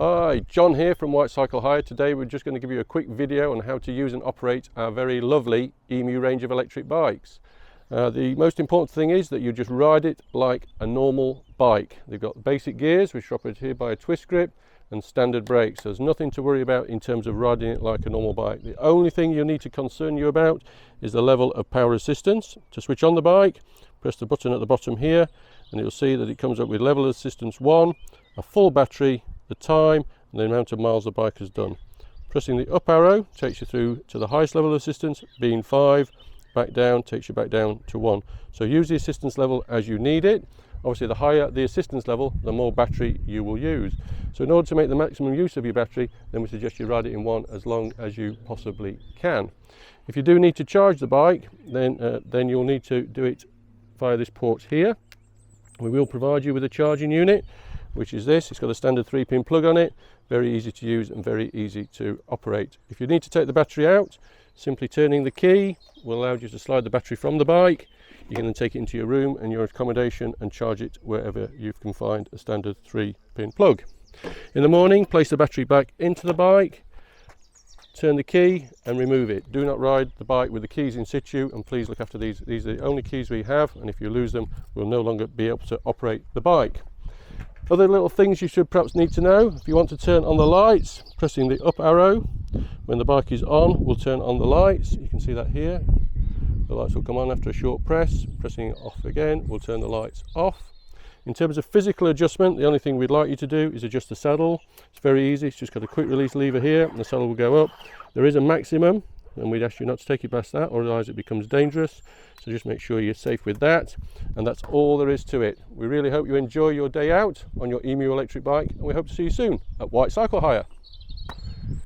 Hi, John here from White Cycle Hire. Today we're just going to give you a quick video on how to use and operate our very lovely EMU range of electric bikes. The most important thing is that you just ride it like a normal bike. They've got basic gears, which are operated here by a twist grip, and standard brakes. There's nothing to worry about in terms of riding it like a normal bike. The only thing you'll need to concern you about is the level of power assistance. To switch on the bike, press the button at the bottom here, and you'll see that it comes up with level assistance 1, a full battery, the time, and the amount of miles the bike has done. Pressing the up arrow takes you through to the highest level of assistance, being 5, back down takes you back down to 1. So use the assistance level as you need it. Obviously the higher the assistance level, the more battery you will use. So in order to make the maximum use of your battery, then we suggest you ride it in 1 as long as you possibly can. If you do need to charge the bike, then you'll need to do it via this port here. We will provide you with a charging unit, which is this. It's got a standard 3-pin plug on it, very easy to use and very easy to operate. If you need to take the battery out, simply turning the key will allow you to slide the battery from the bike. You can then take it into your room and your accommodation and charge it wherever you can find a standard 3-pin plug. In the morning, place the battery back into the bike, turn the key and remove it. Do not ride the bike with the keys in situ, and please look after these. These are the only keys we have, and if you lose them, we'll no longer be able to operate the bike. Other little things you should perhaps need to know: if you want to turn on the lights, pressing the up arrow when the bike is on will turn on the lights. You can see that here. The lights will come on after a short press. Pressing it off again will turn the lights off. In terms of physical adjustment, the only thing we'd like you to do is adjust the saddle. It's very easy. It's just got a quick release lever here and the saddle will go up. There is a maximum, and we'd ask you not to take it past that, otherwise it becomes dangerous. So just make sure you're safe with that, and that's all there is to it. We really hope you enjoy your day out on your EMU electric bike, and we hope to see you soon at White Cycle Hire.